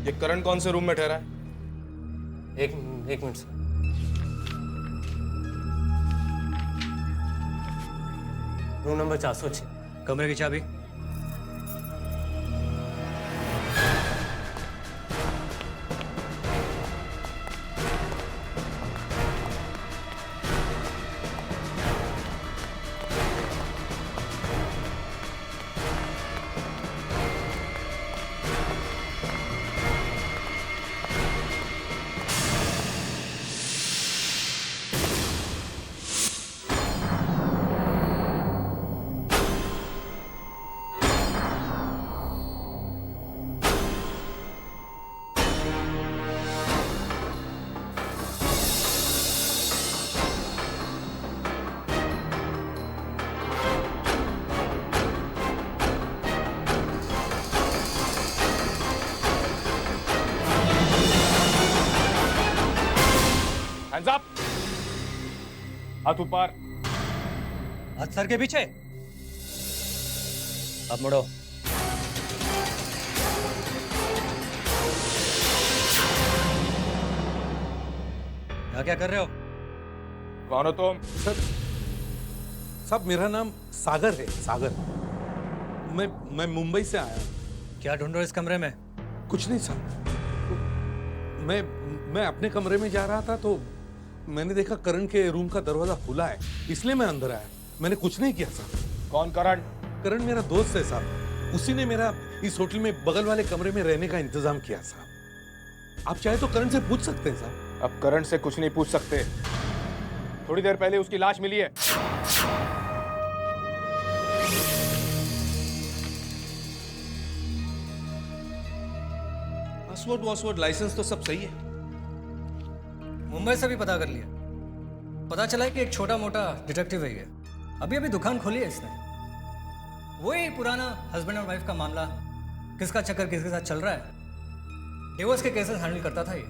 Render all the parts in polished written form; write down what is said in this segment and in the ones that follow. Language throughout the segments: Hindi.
ये करण कौन से रूम में ठहरा है? एक मिनट सर। Room number 406। कमरे की चाबी? Hands up! हाथ ऊपर। हाथ सर के पीछे। अब मुड़ो। यहाँ क्या कर रहे हो? कौन हो तुम? सर साहब मेरा नाम सागर है, सागर। मैं मुंबई से आया हूँ। क्या ढूंढ रहे हो इस कमरे में? कुछ नहीं साहब, मैं अपने कमरे में जा रहा था तो मैंने देखा करण के रूम का दरवाजा खुला है, इसलिए मैं अंदर आया। मैंने कुछ नहीं किया साहब। कौन करण? करण मेरा दोस्त है साहब, उसी ने मेरा इस होटल में बगल वाले कमरे में रहने का इंतजाम किया साहब। आप चाहे तो करण से पूछ सकते हैं साहब। अब करण से कुछ नहीं पूछ सकते। थोड़ी देर पहले उसकी लाश मिली है। पासवर्ड लाइसेंस तो सब सही है। मुंबई से भी पता कर लिया। पता चला है कि एक छोटा मोटा डिटेक्टिव है ये। अभी अभी दुकान खोली है इसने। वही पुराना हस्बैंड और वाइफ का मामला, किसका चक्कर किसके साथ चल रहा है, डिवोर्स के केसेस हैंडल करता था ये।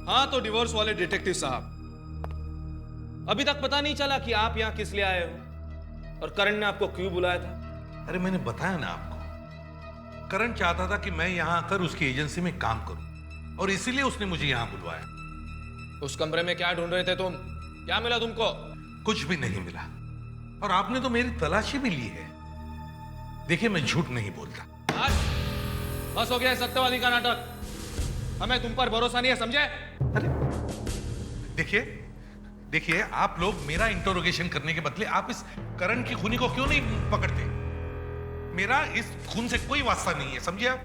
हाँ तो डिवोर्स वाले डिटेक्टिव साहब, अभी तक पता नहीं चला कि आप यहां किस लिए आए हो और करण ने आपको क्यों बुलाया था? अरे मैंने बताया ना आपको, करण चाहता था कि मैं यहाँ आकर उसकी एजेंसी में काम करूं और इसीलिए उसने मुझे यहाँ बुलवाया। उस कमरे में क्या ढूंढ रहे थे तुम? क्या मिला तुमको? कुछ भी नहीं मिला और आपने तो मेरी तलाशी भी ली है। देखिए मैं झूठ नहीं बोलता। बस हो गया है सत्यवादी का नाटक। हमें तुम पर भरोसा नहीं है, समझे? अरे देखिए आप लोग मेरा इंटरोगेशन करने के बदले आप इस करण की खूनी को क्यों नहीं पकड़ते? मेरा इस खून से कोई वास्ता नहीं है, समझे आप?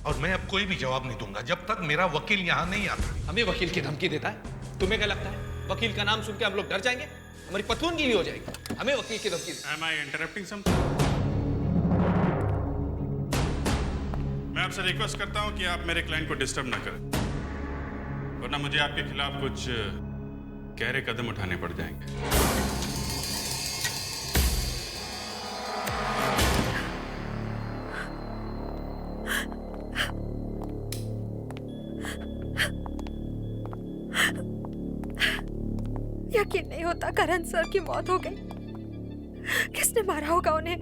और मैं अब कोई भी जवाब नहीं दूंगा जब तक मेरा वकील यहां नहीं आता। हमें वकील की धमकी देता है? तुम्हें क्या लगता है वकील का नाम सुन के हम लोग डर जाएंगे? हमारी पतलून गीली हो जाएगी। हमें वकील की धमकी। Am I interrupting something? मैं आपसे रिक्वेस्ट करता हूं कि आप मेरे क्लाइंट को डिस्टर्ब ना करें, वरना मुझे आपके खिलाफ कुछ गहरे कदम उठाने पड़ जाएंगे। यकीन नहीं होता करण सर की मौत हो गई। किसने मारा होगा उन्हें?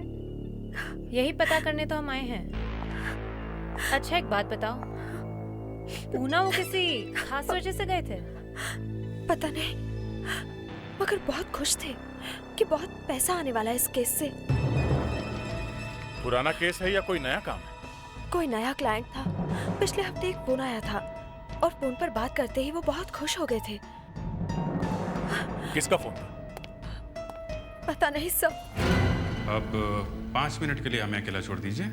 यही पता करने तो हम आए हैं। अच्छा एक बात बताओ, पूना वो किसी खास वजह से गए थे? पता नहीं, मगर बहुत खुश थे कि बहुत पैसा आने वाला है इस केस से। पुराना केस है या कोई नया काम है? कोई नया क्लाइंट था। पिछले हफ्ते एक फोन आया था और फोन पर बात करते ही वो बहुत खुश हो गए थे। किसका फोन? पता नहीं सब। अब 5 मिनट के लिए हमें अकेला छोड़ दीजिए,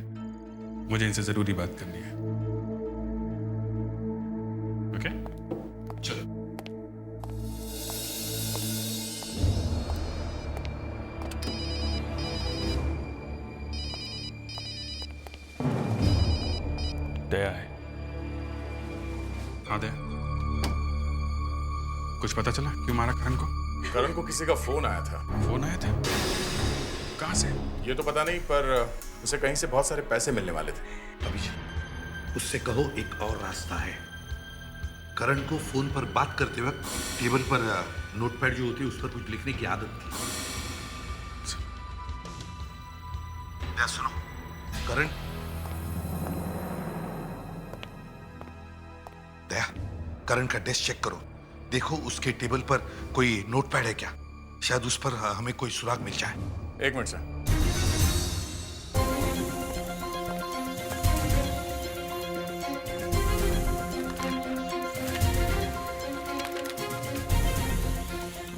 मुझे इनसे जरूरी बात करनी है। ओके? चलो। दया है। हाँ दया, कुछ पता चला क्यों मारा करण को? करण को किसी का फोन आया था। फोन आया था? कहाँ से? ये तो पता नहीं, पर उसे कहीं से बहुत सारे पैसे मिलने वाले थे। अभिषेक, उससे कहो एक और रास्ता है। करण को फोन पर बात करते वक्त टेबल पर नोटपैड जो होती है उस पर कुछ लिखने की आदत थी। सुनो, करण करण का डेस्क चेक करो। देखो उसके टेबल पर कोई नोटपैड है क्या? शायद उस पर हमें कोई सुराग मिल जाए। एक मिनट सर।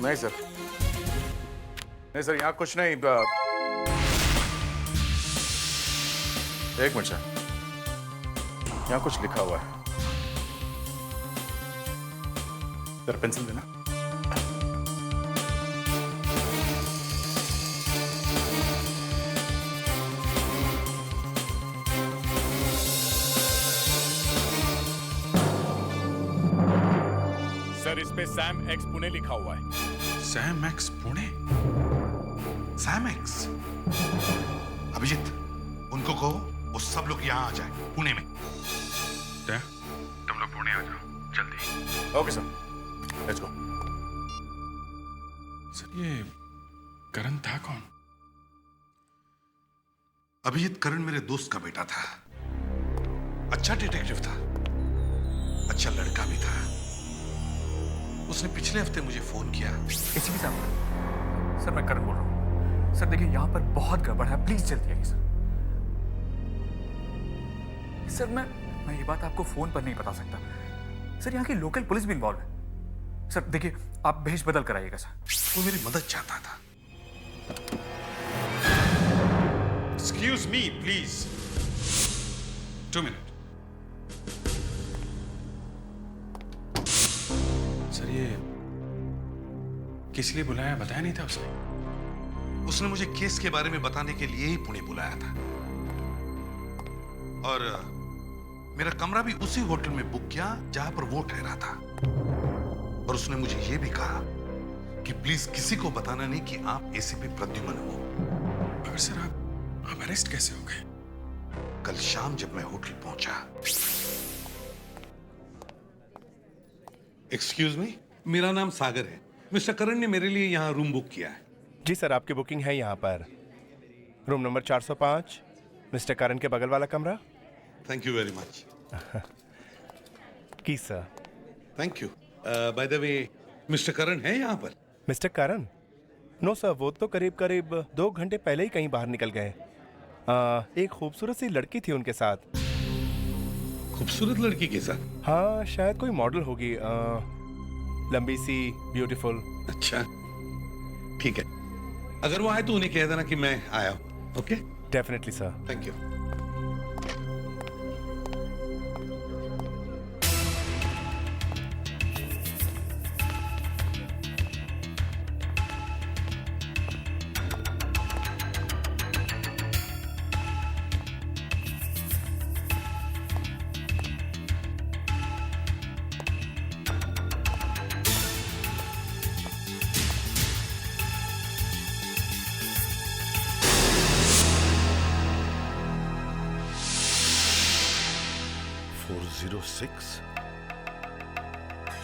नहीं सर, नहीं सर, यहाँ कुछ नहीं। एक मिनट सर, यहाँ कुछ लिखा हुआ है। सर पेंसिल देना। सर इस पे सैम एक्स पुणे लिखा हुआ है। Sam X Pune? Sam X? Abhijeet, उनको कहो वो सब लोग यहाँ आ जाए पुणे में। क्या? तुम लोग पुणे आ जाओ जल्दी। Okay sir, let's go. Sir ये करण था कौन? अभिजीत, करण मेरे दोस्त का बेटा था। अच्छा डिटेक्टिव था, अच्छा लड़का भी था। उसने पिछले हफ्ते मुझे फोन किया। एसीपी साहब, सर मैं करण बोल रहा हूँ। सर देखिए यहाँ पर बहुत गड़बड़ है, प्लीज जल्दी आइए सर। सर मैं ये बात आपको फोन पर नहीं बता सकता। सर यहाँ की लोकल पुलिस भी इन्वॉल्व है। सर देखिए आप भेष बदल कर आइएगा सर। वो मेरी मदद चाहता था। Excuse me please, 2 minute. Sir ये किस लिए बुलाया, बताया नहीं था उसने? उसने मुझे केस के बारे में बताने के लिए ही पुणे बुलाया था। और मेरा कमरा भी उसी होटल में बुक किया जहां पर वो ठहरा था। और उसने मुझे यह भी कहा कि प्लीज किसी को बताना नहीं कि आप एसीपी प्रद्युमन हो। मगर सर आप अरेस्ट कैसे हो गए? कल शाम जब मैं होटल पहुंचा। एक्सक्यूज मी, मेरा नाम सागर है। मिस्टर करण ने मेरे लिए यहाँ रूम बुक किया है। जी सर, आपकी बुकिंग है यहाँ पर। रूम नंबर 405, मिस्टर करण के बगल वाला कमरा। Thank you very much. की sir. Thank you. By the way, mister Karan है यहाँ पर? मिस्टर करण? नो सर, वो तो करीब करीब 2 घंटे पहले ही कहीं बाहर निकल गए। एक खूबसूरत सी लड़की थी उनके साथ। खूबसूरत लड़की के साथ? हाँ, शायद कोई मॉडल होगी। लंबी सी, ब्यूटीफुल। अच्छा ठीक है, अगर वो आए तो उन्हें कह देना कि मैं आया हूँ। Okay? Definitely sir. Thank you.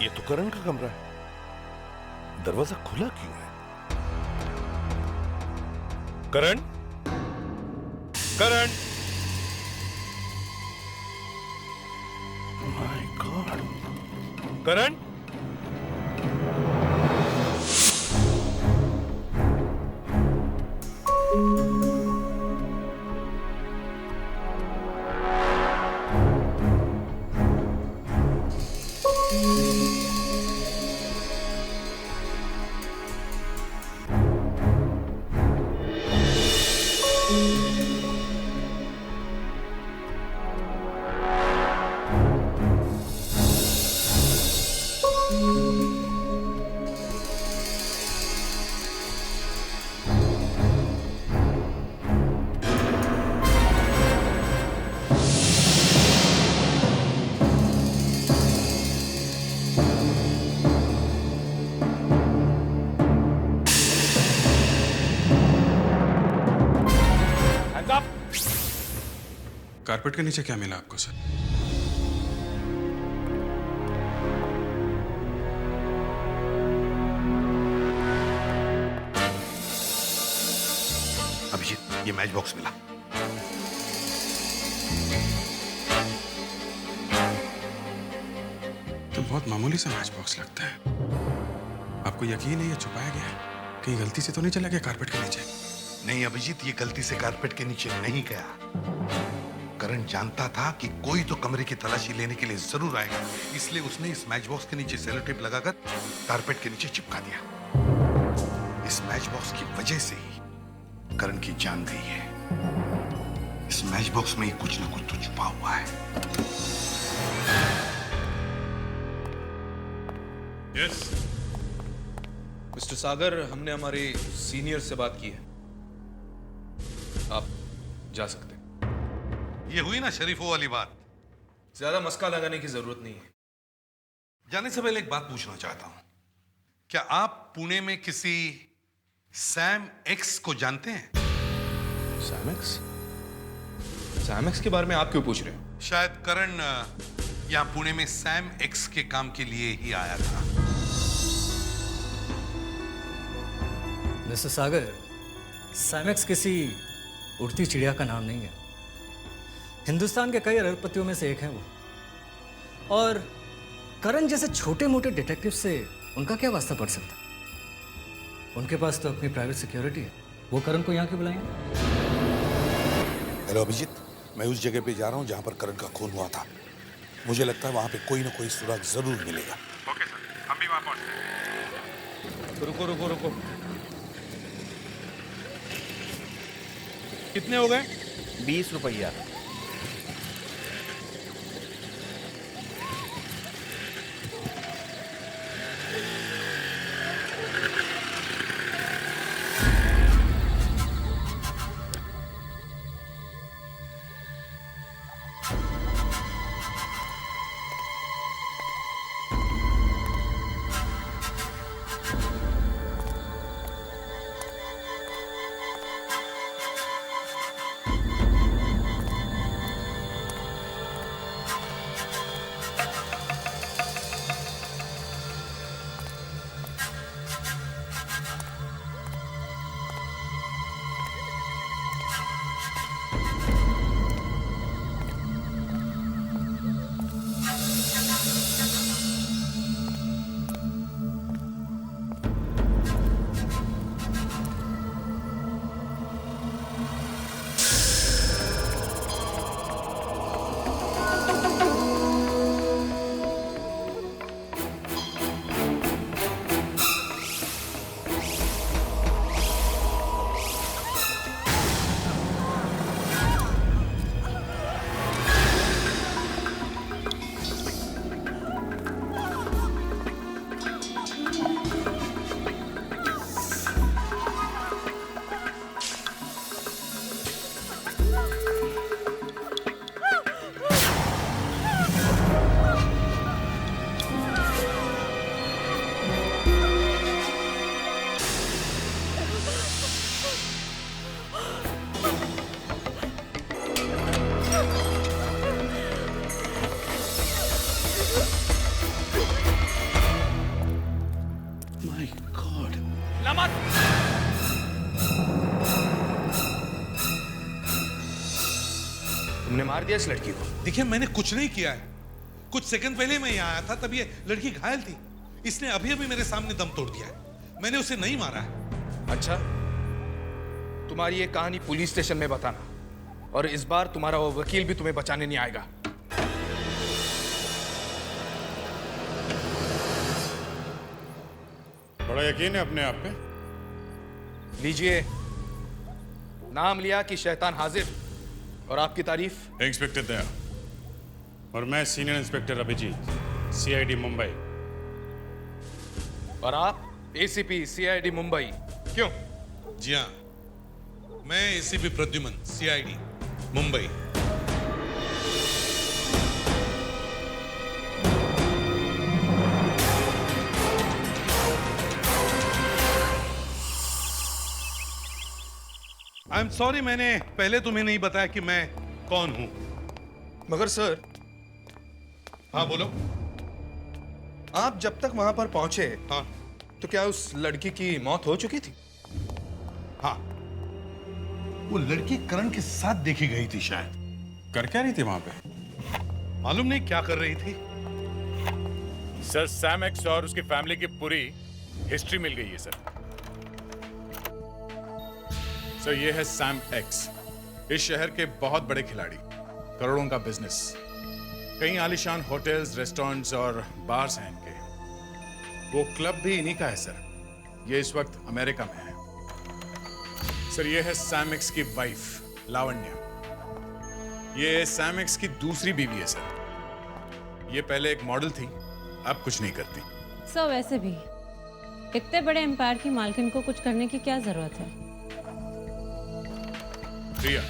ये तो करण का कमरा है। दरवाजा खुला क्यों है? Karan? Karan? My god. Karan? Carpet के नीचे क्या मिला आपको सर? अभिजीत, ये मैच बॉक्स मिला। तो बहुत मामूली सा मैच बॉक्स लगता है। आपको यकीन है ये छुपाया गया है? कहीं गलती से तो नहीं चला गया कारपेट के नीचे? नहीं अभिजीत, ये गलती से कारपेट के नीचे नहीं गया। करण जानता था कि कोई तो कमरे की तलाशी लेने के लिए जरूर आएगा, इसलिए उसने इस मैच बॉक्स के नीचे सेलो टेप लगाकर कारपेट के नीचे चिपका दिया। इस मैच बॉक्स की वजह से ही करण की जान गई है। इस मैच बॉक्स में ही कुछ ना कुछ तो छुपा हुआ है। यस मिस्टर सागर, हमने हमारे सीनियर से बात की है, आप जा सकते हैं। ये हुई ना शरीफों वाली बात। ज्यादा मस्का लगाने की जरूरत नहीं है। जाने से पहले एक बात पूछना चाहता हूं, क्या आप पुणे में किसी सैम एक्स को जानते हैं? सैमेक्स? सैमेक्स के बारे में आप क्यों पूछ रहे हैं? शायद करण यहां पुणे में सैम एक्स के काम के लिए ही आया था। मिस्टर सागर, सैमेक्स किसी उड़ती चिड़िया का नाम नहीं है। हिंदुस्तान के कई अरबपतियों में से एक है वो। और करण जैसे छोटे मोटे डिटेक्टिव से उनका क्या वास्ता पड़ सकता? उनके पास तो अपनी प्राइवेट सिक्योरिटी है। वो करण को यहाँ क्यों बुलाएंगे? हेलो अभिजीत, मैं उस जगह पे जा रहा हूँ जहाँ पर करण का खून हुआ था। मुझे लगता है वहाँ पे कोई ना कोई सुराग जरूर मिलेगा। ओके सर, हम भी वहाँ पहुँचते हैं। रुको रुको रुको, कितने हो गए? 20 रुपया। तुमने मार दिया इस लड़की को? देखिए, मैंने कुछ नहीं किया है। कुछ सेकंड पहले मैं यहाँ आया था, तब ये लड़की घायल थी। इसने अभी अभी मेरे सामने दम तोड़ दिया है। मैंने उसे नहीं मारा है। अच्छा, तुम्हारी ये कहानी पुलिस स्टेशन में बताना, और इस बार तुम्हारा वो वकील भी तुम्हें बचाने नहीं आएगा। बड़ा यकीन है अपने आप पे? लीजिए, नाम लिया कि शैतान हाजिर, और आपकी तारीफ? इंस्पेक्टर दया, और मैं senior inspector Abhijeet, CID Mumbai. और आप एसीपी सीआईडी मुंबई। क्यों? जी हाँ, मैं ACP Pradyuman, CID Mumbai. I am sorry, मैंने पहले तुम्हें नहीं बताया कि मैं कौन हूं। मगर सर। हाँ बोलो। आप जब तक वहां पर पहुंचे, हाँ, तो क्या उस लड़की की मौत हो चुकी थी? हाँ, वो लड़की करण के साथ देखी गई थी शायद। कर क्या रही थी वहां पे? मालूम नहीं क्या कर रही थी। सर सैम एक्स और उसकी फैमिली की पूरी हिस्ट्री मिल गई है सर। सर ये है सैम एक्स, इस शहर के बहुत बड़े खिलाड़ी, करोड़ों का बिजनेस, कई आलीशान होटल्स, रेस्टोरेंट्स और बार्स हैं इनके। वो क्लब भी इन्हीं का है सर। ये इस वक्त अमेरिका में है। सर ये है सैम एक्स की वाइफ लावण्या। ये सैम एक्स की दूसरी बीवी है सर। ये पहले एक मॉडल थी, अब कुछ नहीं करती। सर वैसे भी इतने बड़े एम्पायर की मालकिन को कुछ करने की क्या जरूरत है? प्रिया,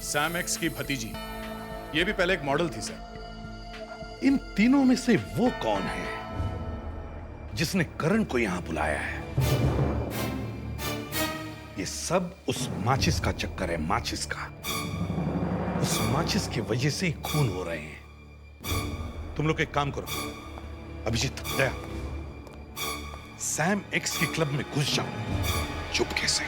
सैम एक्स की भतीजी, ये भी पहले एक मॉडल थी सर। इन तीनों में से वो कौन है जिसने करण को यहां बुलाया है? ये सब उस माचिस का चक्कर है, माचिस का। उस माचिस की वजह से ही खून हो रहे हैं। तुम लोग एक काम करो, अभिजीत, दया, सैम एक्स के क्लब में घुस जाओ चुपके से।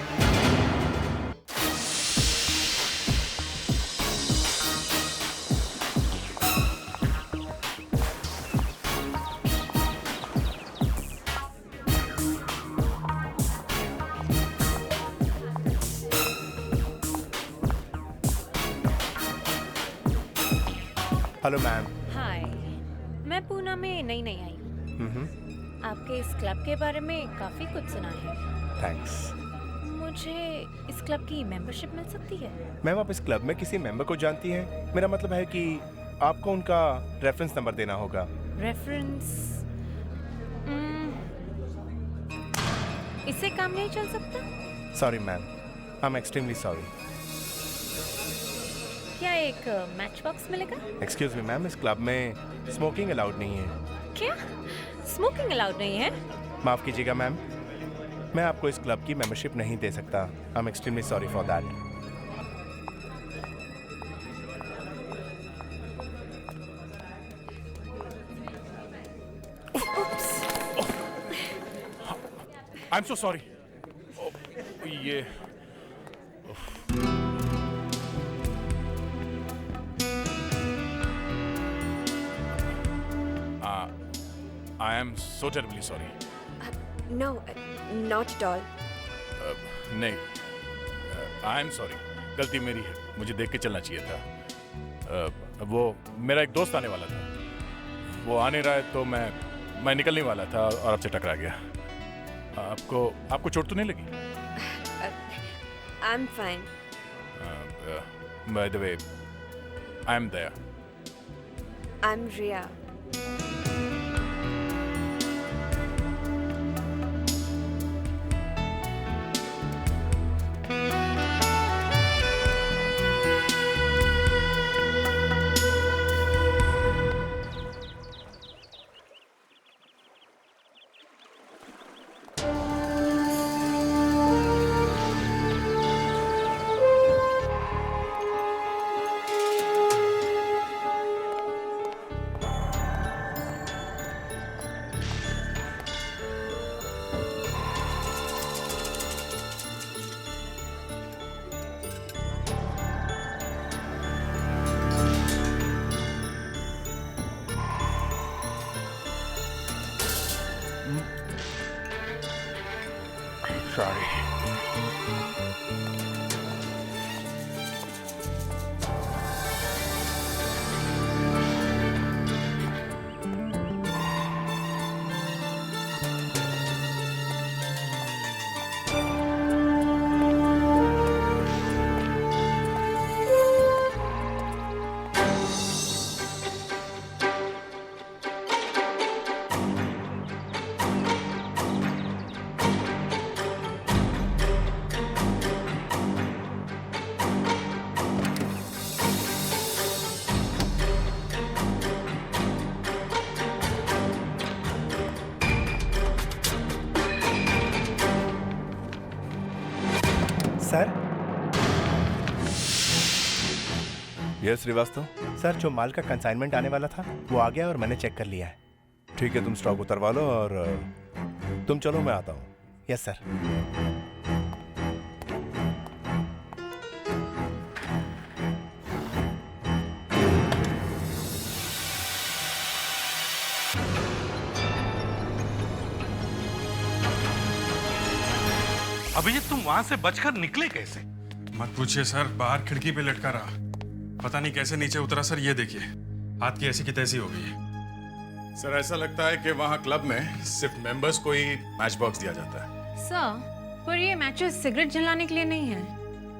Hello ma'am. हाय, मैं पूना में नई आई हूँ। आपके इस क्लब के बारे में काफी कुछ सुना है। थैंक्स। मुझे इस क्लब की मेंबरशिप मिल सकती है? मैम आप इस क्लब में किसी मेंबर को जानती हैं? मेरा मतलब है कि आपको उनका रेफरेंस नंबर देना होगा। रेफरेंस? इससे काम नहीं चल सकता? Sorry ma'am, I am extremely sorry. क्या एक मैच बॉक्स मिलेगा? एक्सक्यूज मी मैम, इस क्लब में स्मोकिंग अलाउड नहीं है। क्या स्मोकिंग अलाउड नहीं है? माफ कीजिएगा मैम, मैं आपको इस क्लब की मेंबरशिप नहीं दे सकता। I am extremely sorry for that. I am so sorry. ये I am so terribly sorry. No, not at all. नहीं, I am sorry. गलती मेरी है, मुझे देख के चलना चाहिए था। वो मेरा एक दोस्त आने वाला था, वो आ नहीं रहा है तो मैं निकलने वाला था और आपसे टकरा गया। आपको चोट तो नहीं लगी? I'm fine. By the way, I am there. I'm Riya. Sorry. Sir, yes Shrivastava sir, जो माल का कंसाइनमेंट आने वाला था वो आ गया और मैंने चेक कर लिया है। ठीक है, तुम स्टॉक उतरवा लो और तुम चलो, मैं आता हूँ। Yes sir. अभिजीत तुम वहां से बचकर निकले कैसे? मत पूछिए सर, बाहर खिड़की पे लटका रहा, पता नहीं कैसे नीचे उतरा सर। ये देखिए, हाथ की ऐसी की तैसी हो गई है। सर ऐसा लगता है कि वहाँ क्लब में सिर्फ मेंबर्स को ही मैच बॉक्स दिया जाता है। सर पर ये मैचेस सिगरेट जलाने के लिए नहीं है,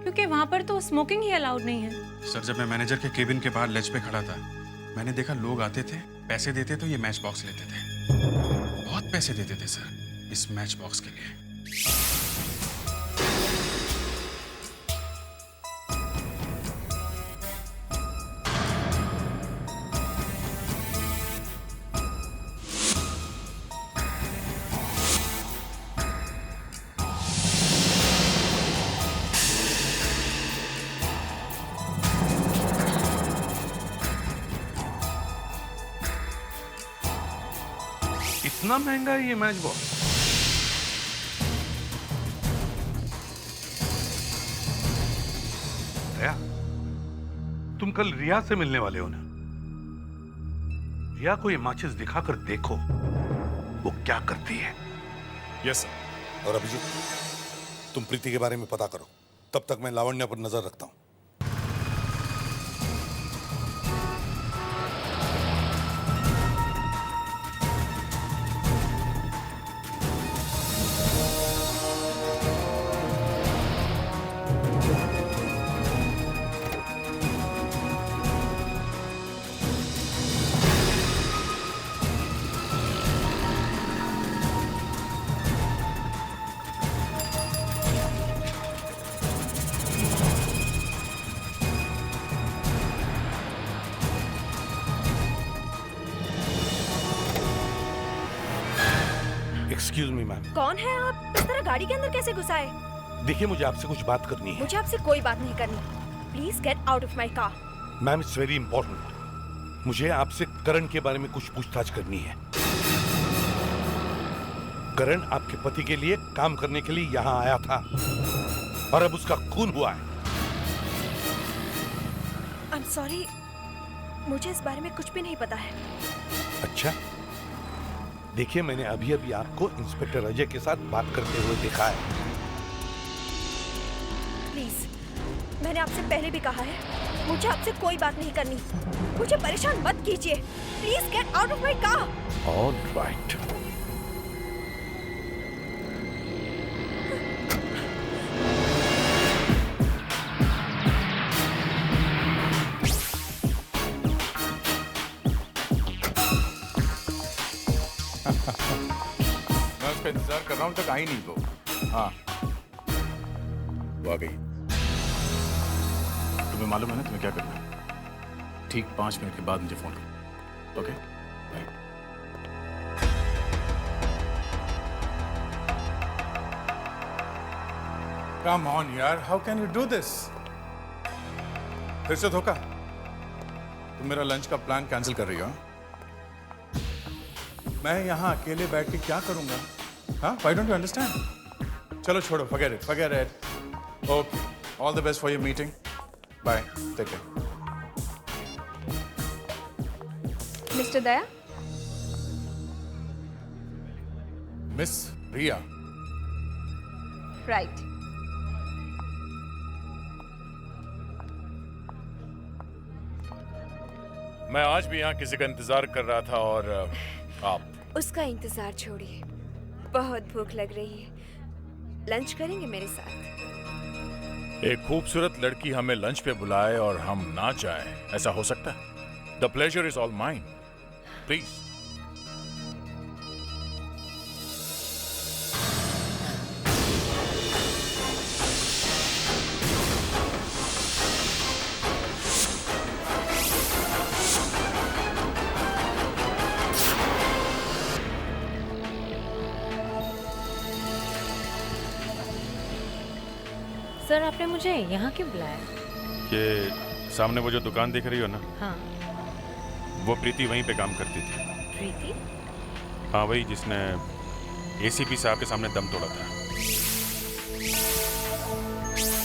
क्योंकि वहाँ पर तो स्मोकिंग ही अलाउड नहीं है। सर जब मैं मैनेजर के केबिन के बाहर लेज पे खड़ा था, मैंने देखा लोग आते थे, पैसे देते तो ये मैच बॉक्स लेते थे। बहुत पैसे देते थे सर इस मैच बॉक्स के लिए। इतना महंगा है ये मैच बॉक्स? दया, तुम कल रिया से मिलने वाले हो ना? रिया को ये माचिस दिखाकर देखो वो क्या करती है। Yes sir. और अभिजीत, तुम प्रीति के बारे में पता करो, तब तक मैं लावण्य पर नजर रखता हूं। Excuse me ma'am. कौन है आप? इस तरह गाड़ी के अंदर कैसे घुसाए? देखिए, मुझे आपसे कुछ बात करनी है। मुझे आपसे कोई बात नहीं करनी। Please get out of my car. Ma'am, it's very important. मुझे आपसे करण के बारे में कुछ पूछताछ करनी है। करण आपके पति के लिए काम करने के लिए यहाँ आया था और अब उसका खून हुआ है। आई एम सॉरी, मुझे इस बारे में कुछ भी नहीं पता है। अच्छा, देखिए, मैंने अभी अभी आपको इंस्पेक्टर अजय के साथ बात करते हुए देखा है। प्लीज, मैंने आपसे पहले भी कहा है, मुझे आपसे कोई बात नहीं करनी। मुझे परेशान मत कीजिए। Please get out of my car. All right. मैं उसका इंतजार कर रहा हूँ, तक आई नहीं वो। हाँ, वो आ गई। तुम्हें मालूम है ना तुम्हें क्या करना है? ठीक 5 मिनट के बाद मुझे फोन करो। Okay, bye. कम ऑन यार, how can you do this? फिर से धोखा? तुम मेरा लंच का प्लान कैंसिल कर रही हो? मैं यहाँ अकेले बैठ के क्या करूंगा? हाँ, व्हाई डोंट यू अंडरस्टैंड? चलो छोड़ो, forget it. Okay, all the best for your meeting. Bye, take care. Mister Daya, Miss Riya. Right. मैं आज भी यहाँ किसी का इंतजार कर रहा था और आप? उसका इंतजार छोड़िए, बहुत भूख लग रही है। लंच करेंगे मेरे साथ? एक खूबसूरत लड़की हमें लंच पे बुलाए और हम ना जाएं, ऐसा हो सकता है? The pleasure is all mine, please. Sir आपने मुझे यहाँ क्यों बुलाया? ये सामने वो जो दुकान दिख रही हो ना, हाँ। वो प्रीति वहीं पे काम करती थी। प्रीति? हाँ, वही जिसने एसीपी साहब के सामने दम तोड़ा था।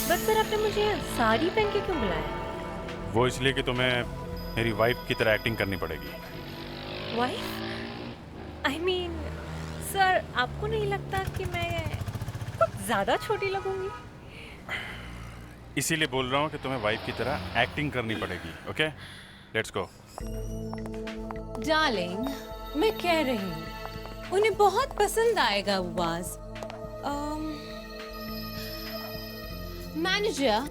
बट सर आपने मुझे यहाँ साड़ी पहन के क्यों बुलाया? वो इसलिए कि तुम्हें मेरी वाइफ की तरह एक्टिंग करनी पड़ेगी। वाइफ? आई मीन सर, आपको नहीं लगता कि मैं कुछ ज्यादा छोटी लगूंगी। इसीलिए बोल रहा हूँ कि तुम्हें वाइफ की तरह एक्टिंग करनी पड़ेगी। Okay, let's go. डार्लिंग, मैं कह रही हूँ उन्हें बहुत पसंद आएगा वो वाज। Manager,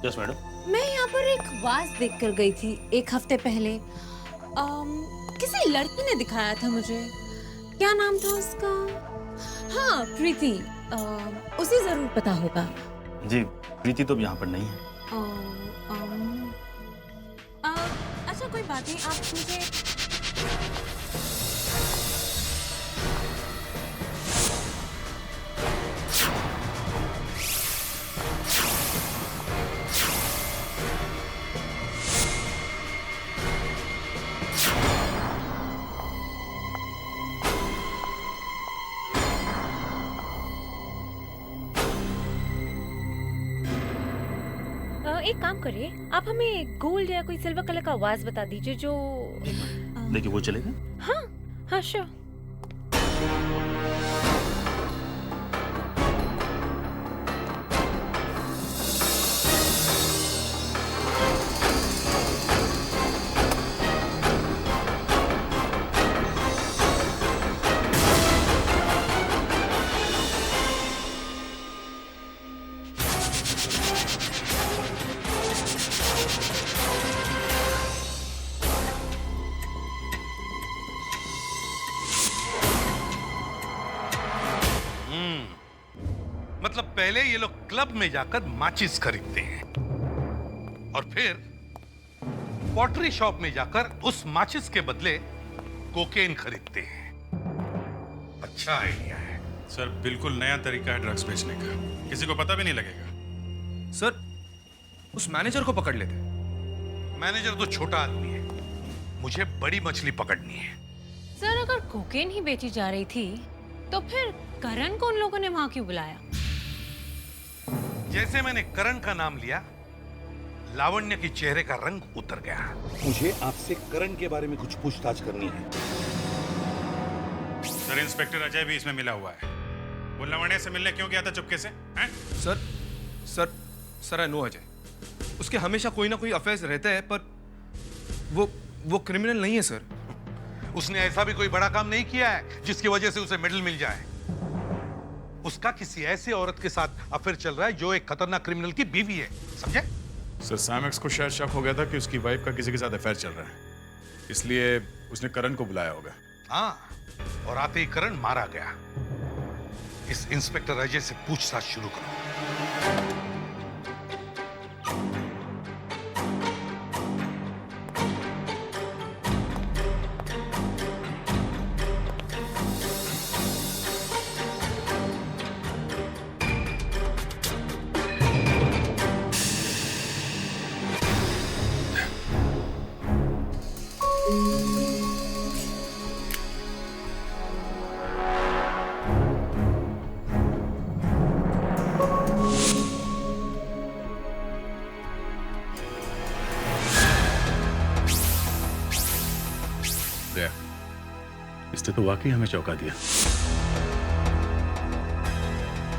yes madam. मैं यहाँ पर एक वाज देख कर गई थी 1 हफ्ते पहले। किसी लड़की ने दिखाया था मुझे। क्या नाम था उसका? हाँ, प्रीति। उसे जरूर पता होगा। जी, प्रीति तो यहाँ पर नहीं है। अच्छा, कोई बात नहीं, आप मुझे एक काम करिए, आप हमें गोल्ड या कोई सिल्वर कलर का वाज बता दीजिए जो। देखिए, वो चलेगा? हाँ हाँ, श्योर। मतलब पहले ये लोग क्लब में जाकर माचिस खरीदते हैं और फिर पॉटरी शॉप में जाकर उस माचिस के बदले कोकेन खरीदते हैं। अच्छा आइडिया है सर, बिल्कुल नया तरीका है ड्रग्स बेचने का, किसी को पता भी नहीं लगेगा। सर, उस मैनेजर को पकड़ लेते। मैनेजर तो छोटा आदमी है, मुझे बड़ी मछली पकड़नी है। सर, अगर कोकेन ही बेची जा रही थी तो फिर करण को उन लोगों ने वहां क्यों बुलाया? जैसे मैंने करण का नाम लिया, लावण्य के चेहरे का रंग उतर गया। मुझे आपसे करण के बारे में कुछ पूछताछ करनी है। सर, इंस्पेक्टर अजय भी इसमें मिला हुआ है। वो लावण्य से मिलने क्यों गया था चुपके से? हैं? Sir I know Ajay. उसके हमेशा कोई ना कोई अफेयर्स रहते हैं, पर वो क्रिमिनल नहीं है सर। उसने ऐसा भी कोई बड़ा काम नहीं किया है जिसकी वजह से उसे मेडल मिल जाए। उसका किसी ऐसी औरत के साथ अफेयर चल रहा है जो एक खतरनाक क्रिमिनल की बीवी है, समझे? सर, सैम एक्स को शायद शक हो गया था कि उसकी वाइफ का किसी के साथ अफेयर चल रहा है, इसलिए उसने करण को बुलाया होगा। हाँ, और आते ही करण मारा गया। इस इंस्पेक्टर अजय से पूछताछ शुरू करो। इसने तो वाकई हमें चौंका दिया।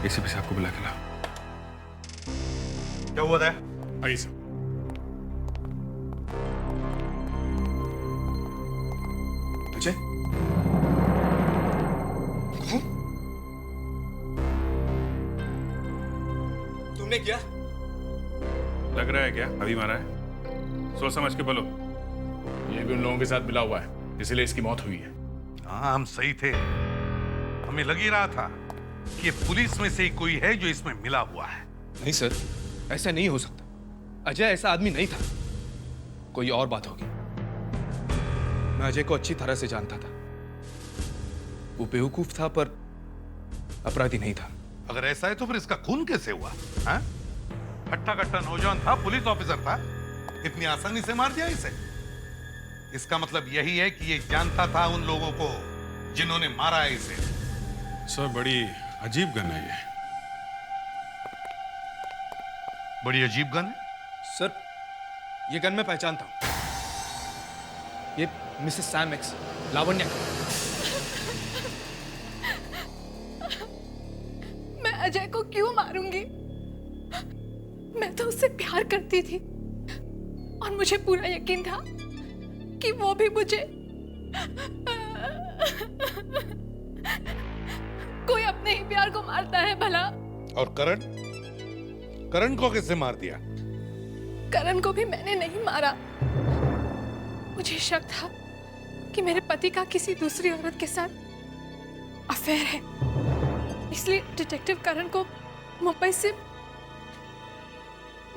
एसीपी साहब को बुला के लाओ। क्या हुआ था? आइए सर। अजय, तुमने क्या? लग रहा है क्या अभी मारा है? सोच समझ के बोलो। ये भी उन लोगों के साथ मिला हुआ है, इसलिए इसकी मौत हुई है। हाँ, हम सही थे। हमें लग ही रहा था कि ये पुलिस में से ही कोई है जो इसमें मिला हुआ है। नहीं सर, ऐसा नहीं हो सकता। अजय ऐसा आदमी नहीं था, कोई और बात होगी। मैं अजय को अच्छी तरह से जानता था। वो बेवकूफ था पर अपराधी नहीं था। अगर ऐसा है तो फिर इसका खून कैसे हुआ? हाँ? हट्टा कट्टा नौजवान था, पुलिस ऑफिसर था, इतनी आसानी से मार दिया इसे? इसका मतलब यही है कि ये जानता था उन लोगों को जिन्होंने मारा है इसे। सर, बड़ी अजीब गन है ये। बड़ी अजीब गन है? सर, ये गन मैं पहचानता हूं। ये मिसेस सैम एक्स, लावण्य का। अजय को क्यों मारूंगी? मैं तो उससे प्यार करती थी और मुझे पूरा यकीन था कि वो भी मुझे कोई अपने ही प्यार को मारता है भला। और करण? करण को किसने मार दिया? करण को भी मैंने नहीं मारा। मुझे शक था कि मेरे पति का किसी दूसरी औरत के साथ अफेयर है, इसलिए डिटेक्टिव करण को मुंबई से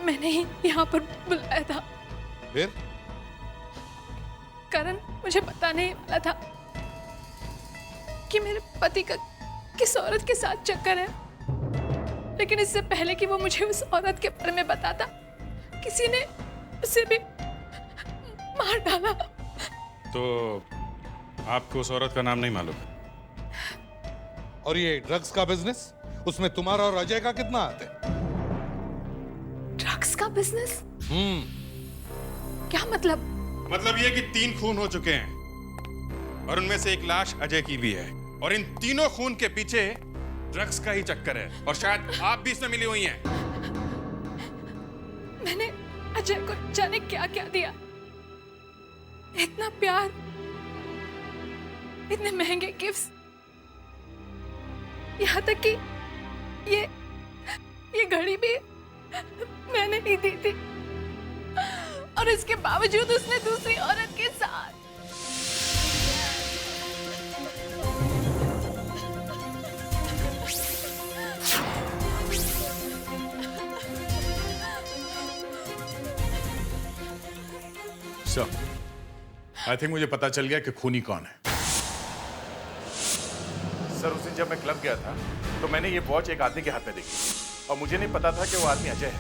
मैंने ही यहाँ पर बुलाया था। फिर? करण मुझे बताने ही वाला था कि मेरे पति का किस औरत के साथ चक्कर है, लेकिन इससे पहले कि वो मुझे उस औरत के बारे में बताता, किसी ने उसे भी मार डाला। तो आपको उस औरत का नाम नहीं मालूम? और ये ड्रग्स का बिजनेस, उसमें तुम्हारा और अजय का कितना हाथ है? ड्रग्स का बिजनेस? क्या मतलब? मतलब ये कि 3 खून हो चुके हैं और उनमें से एक लाश अजय की भी है, और इन तीनों खून के पीछे ड्रग्स का ही चक्कर है, और शायद आप भी इसमें मिली हुई हैं। मैंने अजय को जाने क्या क्या दिया, इतना प्यार, इतने महंगे गिफ्ट्स, यहाँ तक कि ये घड़ी भी मैंने ही दी थी, और इसके बावजूद उसने दूसरी औरत के साथ। आई थिंक मुझे पता चल गया कि खूनी कौन है। सर, उस दिन जब मैं क्लब गया था तो मैंने ये वॉच एक आदमी के हाथ में देखी, और मुझे नहीं पता था कि वो आदमी अजय है,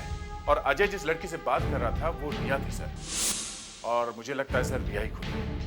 और अजय जिस लड़की से बात कर रहा था वो रिया थी सर, और मुझे लगता है सर रिया ही खूनी है।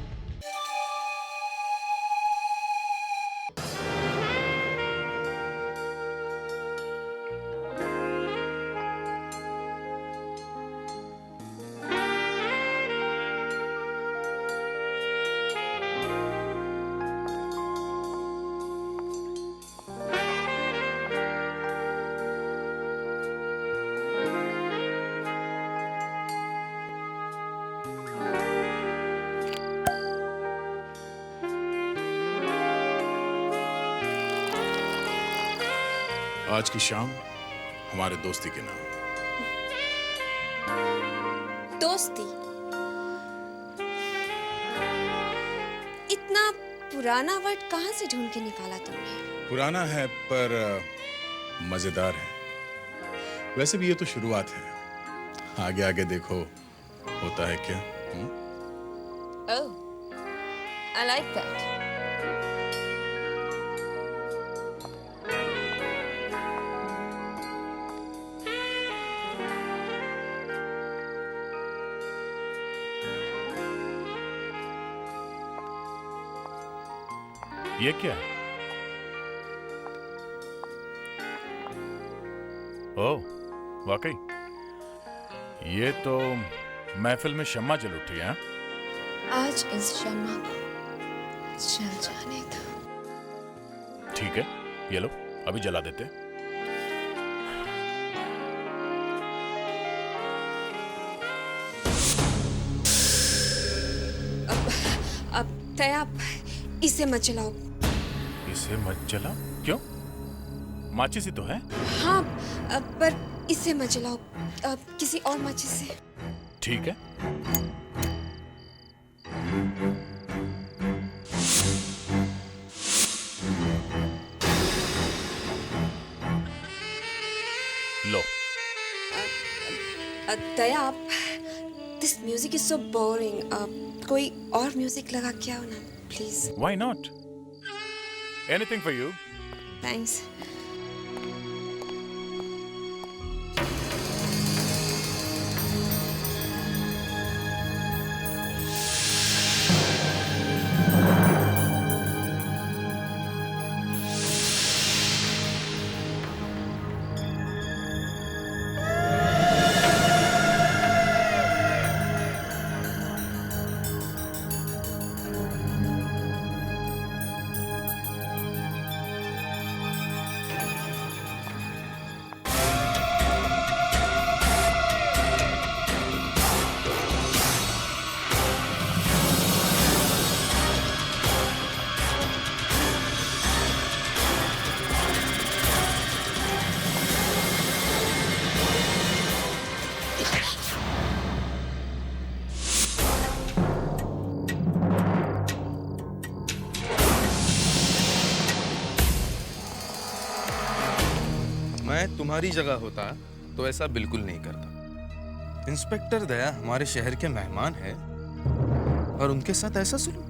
आज की शाम हमारे दोस्ती के नाम। दोस्ती? इतना पुराना वर्ड कहाँ से ढूंढ के निकाला तुमने? पुराना है पर मजेदार है। वैसे भी ये तो शुरुआत है, आगे आगे देखो होता है क्या। Oh, I like that. ये क्या है? ओह, वाकई ये तो महफिल में शम्मा जल उठी है। आज इस शम्मा को जल जाने दो। ठीक है, ये लो, अभी जला देते। अब तया, इसे मत जलाओ। इसे मत जला? क्यों? माचिस ही तो है। हाँ, पर इसे मत जलाओ, किसी और माचिस से। ठीक है। लो। Daya, this music is so boring. कोई और म्यूजिक लगा के आओ ना, please. Why not? Anything for you. Thanks. तुम्हारी जगह होता तो ऐसा बिल्कुल नहीं करता। इंस्पेक्टर दया हमारे शहर के मेहमान है और उनके साथ ऐसा सलूक।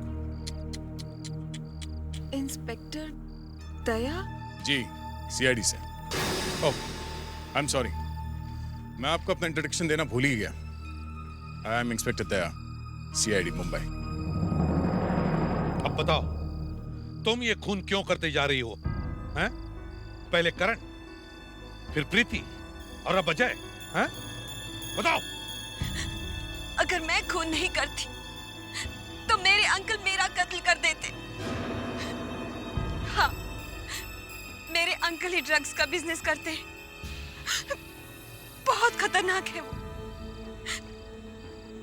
इंस्पेक्टर दया? जी, सीआईडी से। ओह, आई एम सॉरी, मैं आपको अपना इंट्रोडक्शन देना भूल ही गया। I am inspector Daya, CID Mumbai. अब बताओ, तुम ये खून क्यों करते जा रही हो? हैं? पहले करण, फिर प्रीति और अब अजय। हैं? बताओ। अगर मैं खून नहीं करती तो मेरे अंकल मेरा कत्ल कर देते। हाँ, मेरे अंकल ही ड्रग्स का बिजनेस करते हैं। बहुत खतरनाक है वो।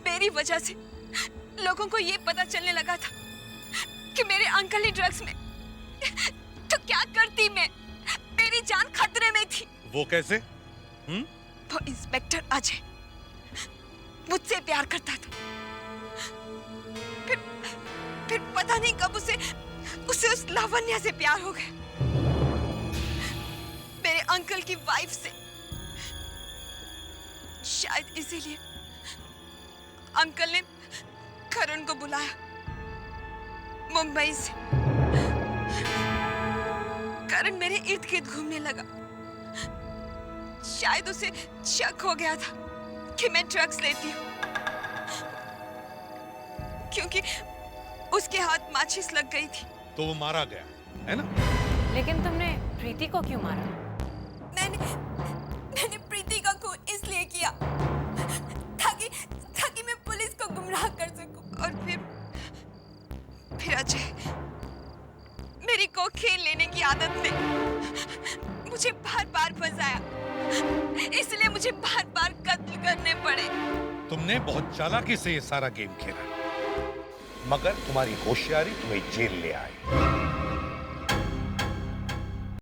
मेरी वजह से लोगों को ये पता चलने लगा था कि मेरे अंकल ही ड्रग्स में। तो क्या करती मैं? मेरी जान खतरे में थी। वो कैसे? वो इंस्पेक्टर अजय मुझसे प्यार करता था। फिर पता नहीं कब उसे उस लावण्या से प्यार हो गया, मेरे अंकल की वाइफ से। शायद इसीलिए अंकल ने करण को बुलाया मुंबई से। करण मेरे इर्द गिर्द घूमने लगा। शायद उसे शक हो गया था कि मैं ड्रग्स लेती हूँ, क्योंकि उसके हाथ माचिस लग गई थी। तो वो मारा गया, है ना? लेकिन तुमने प्रीति को क्यों मारा? मैंने प्रीति का खून इसलिए किया ताकि मैं पुलिस को गुमराह कर सकूं। और फिर अजय मेरी कोकेन लेने की आदत ने मुझे बार-बार फंसाया, इसलिए मुझे बार-बार कत्ल करने पड़े। तुमने बहुत चालाकी से ये सारा गेम खेला, मगर तुम्हारी होशियारी तुम्हें जेल ले आई।